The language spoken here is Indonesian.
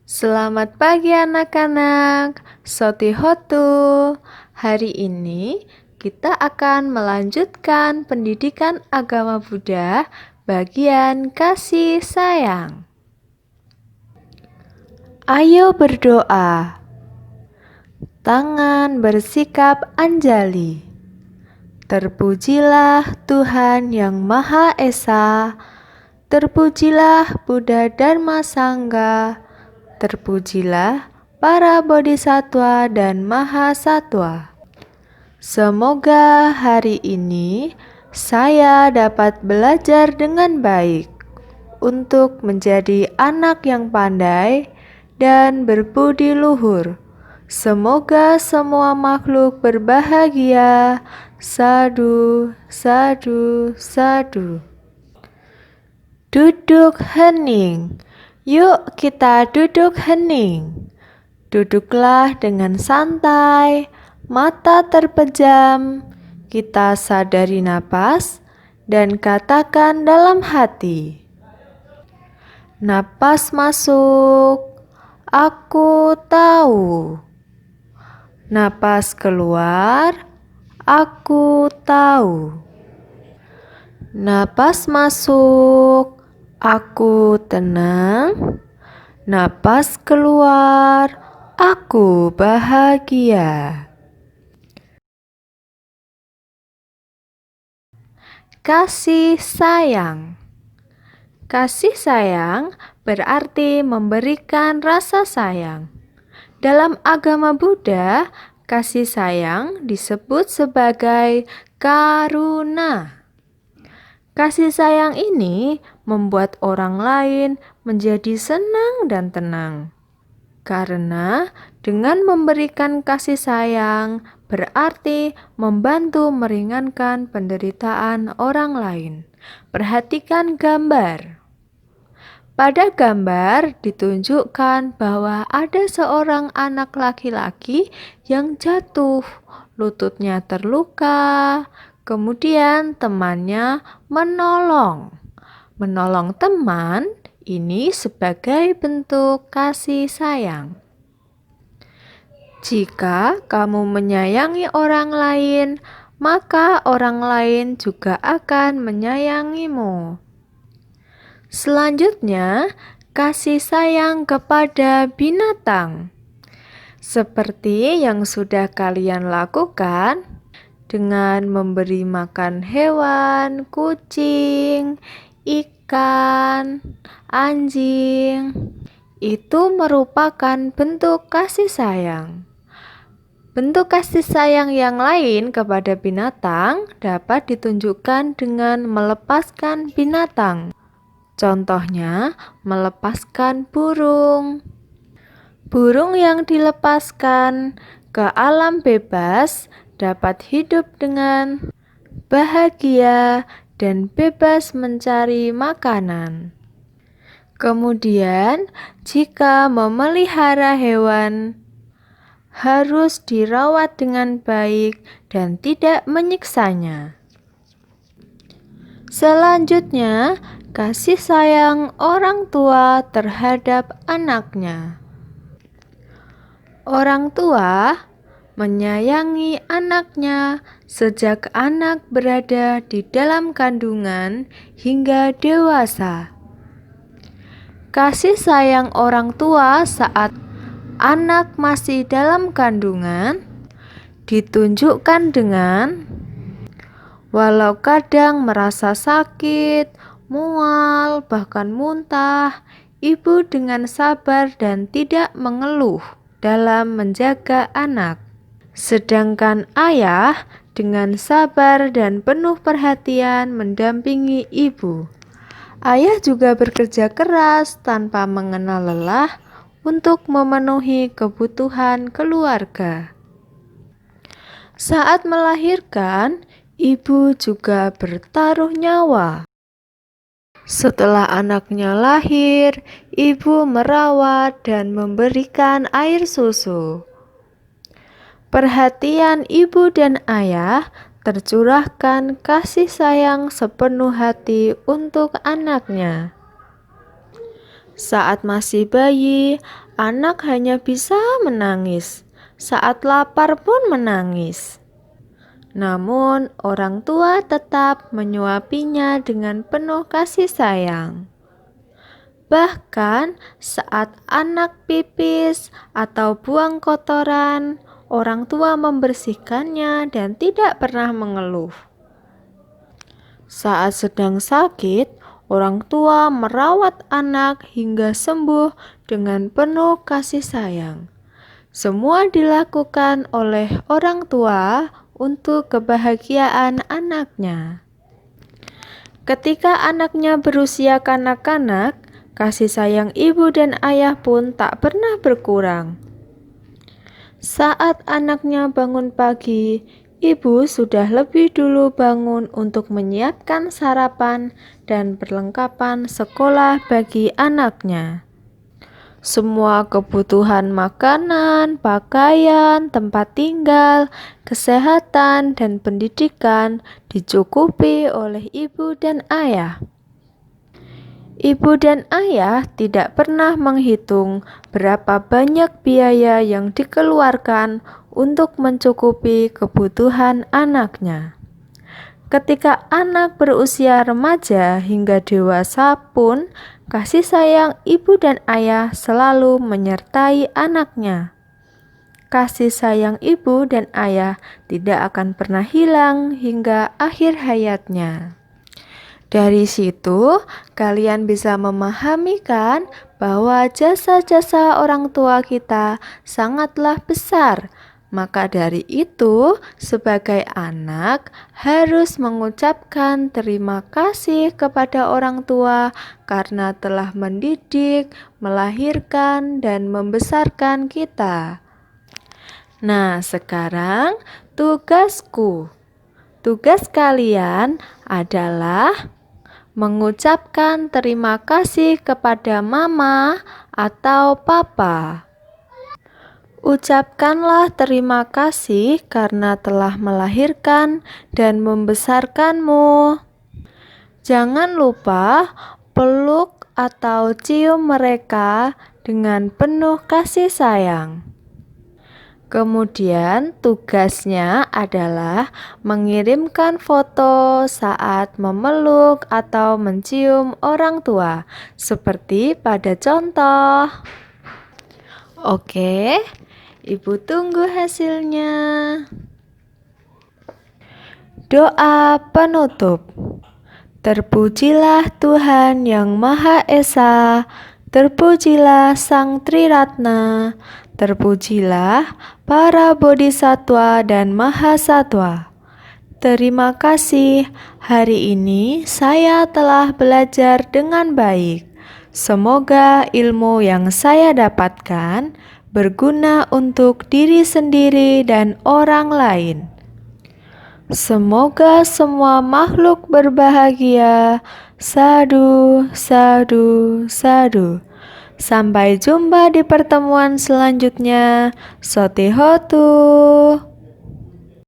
Selamat pagi anak-anak, Soti Hotu. Hari ini kita akan melanjutkan pendidikan agama Buddha bagian kasih sayang. Ayo berdoa. Tangan bersikap anjali. Terpujilah Tuhan yang Maha Esa, terpujilah Buddha Dharma Sangha, terpujilah para bodhisatwa dan mahasatwa. Semoga hari ini saya dapat belajar dengan baik untuk menjadi anak yang pandai dan berbudi luhur. Semoga semua makhluk berbahagia. Sadu, sadu, sadu. Duduk hening. Yuk kita duduk hening. Duduklah dengan santai, mata terpejam. Kita sadari napas dan katakan dalam hati. Napas masuk, aku tahu. Napas keluar, aku tahu. Napas masuk, aku tenang. Napas keluar, aku bahagia. Kasih sayang. Kasih sayang berarti memberikan rasa sayang. Dalam agama Buddha, kasih sayang disebut sebagai karuna. Kasih sayang ini membuat orang lain menjadi senang dan tenang. Karena dengan memberikan kasih sayang berarti membantu meringankan penderitaan orang lain. Perhatikan gambar. Pada gambar ditunjukkan bahwa ada seorang anak laki-laki yang jatuh, lututnya terluka, kemudian temannya menolong. Menolong teman ini sebagai bentuk kasih sayang. Jika kamu menyayangi orang lain, maka orang lain juga akan menyayangimu. Selanjutnya, kasih sayang kepada binatang. Seperti yang sudah kalian lakukan dengan memberi makan hewan, kucing, ikan, anjing, itu merupakan bentuk kasih sayang. Bentuk kasih sayang yang lain kepada binatang dapat ditunjukkan dengan melepaskan binatang. Contohnya, melepaskan burung. Burung yang dilepaskan ke alam bebas dapat hidup dengan bahagia dan bebas mencari makanan. Kemudian, jika memelihara hewan, harus dirawat dengan baik dan tidak menyiksanya. Selanjutnya, kasih sayang orang tua terhadap anaknya. Orang tua menyayangi anaknya sejak anak berada di dalam kandungan hingga dewasa. Kasih sayang orang tua saat anak masih dalam kandungan ditunjukkan dengan walau kadang merasa sakit, mual, bahkan muntah, ibu dengan sabar dan tidak mengeluh dalam menjaga anak. Sedangkan ayah dengan sabar dan penuh perhatian mendampingi ibu. Ayah juga bekerja keras tanpa mengenal lelah untuk memenuhi kebutuhan keluarga. Saat melahirkan, ibu juga bertaruh nyawa. Setelah anaknya lahir, ibu merawat dan memberikan air susu. Perhatian ibu dan ayah tercurahkan kasih sayang sepenuh hati untuk anaknya. Saat masih bayi, anak hanya bisa menangis. Saat lapar pun menangis. Namun, orang tua tetap menyuapinya dengan penuh kasih sayang. Bahkan saat anak pipis atau buang kotoran, orang tua membersihkannya dan tidak pernah mengeluh. Saat sedang sakit, orang tua merawat anak hingga sembuh dengan penuh kasih sayang. Semua dilakukan oleh orang tua untuk kebahagiaan anaknya. Ketika anaknya berusia kanak-kanak, kasih sayang ibu dan ayah pun tak pernah berkurang. Saat anaknya bangun pagi, ibu sudah lebih dulu bangun untuk menyiapkan sarapan dan perlengkapan sekolah bagi anaknya. Semua kebutuhan makanan, pakaian, tempat tinggal, kesehatan, dan pendidikan dicukupi oleh ibu dan ayah. Ibu dan ayah tidak pernah menghitung berapa banyak biaya yang dikeluarkan untuk mencukupi kebutuhan anaknya. Ketika anak berusia remaja hingga dewasa pun, kasih sayang ibu dan ayah selalu menyertai anaknya. Kasih sayang ibu dan ayah tidak akan pernah hilang hingga akhir hayatnya. Dari situ, kalian bisa memahami kan bahwa jasa-jasa orang tua kita sangatlah besar. Maka dari itu, sebagai anak harus mengucapkan terima kasih kepada orang tua karena telah mendidik, melahirkan, dan membesarkan kita. Nah, sekarang tugasku. Tugas kalian adalah mengucapkan terima kasih kepada mama atau papa. Ucapkanlah terima kasih karena telah melahirkan dan membesarkanmu. Jangan lupa peluk atau cium mereka dengan penuh kasih sayang. Kemudian tugasnya adalah mengirimkan foto saat memeluk atau mencium orang tua, seperti pada contoh. Oke, Ibu tunggu hasilnya. Doa penutup. Terpujilah Tuhan yang Maha Esa, terpujilah Sang Triratna, terpujilah para bodhisatwa dan mahasatwa. Terima kasih, hari ini saya telah belajar dengan baik. Semoga ilmu yang saya dapatkan berguna untuk diri sendiri dan orang lain. Semoga semua makhluk berbahagia. Sadu, sadu, sadu. Sampai jumpa di pertemuan selanjutnya. Sotihotu.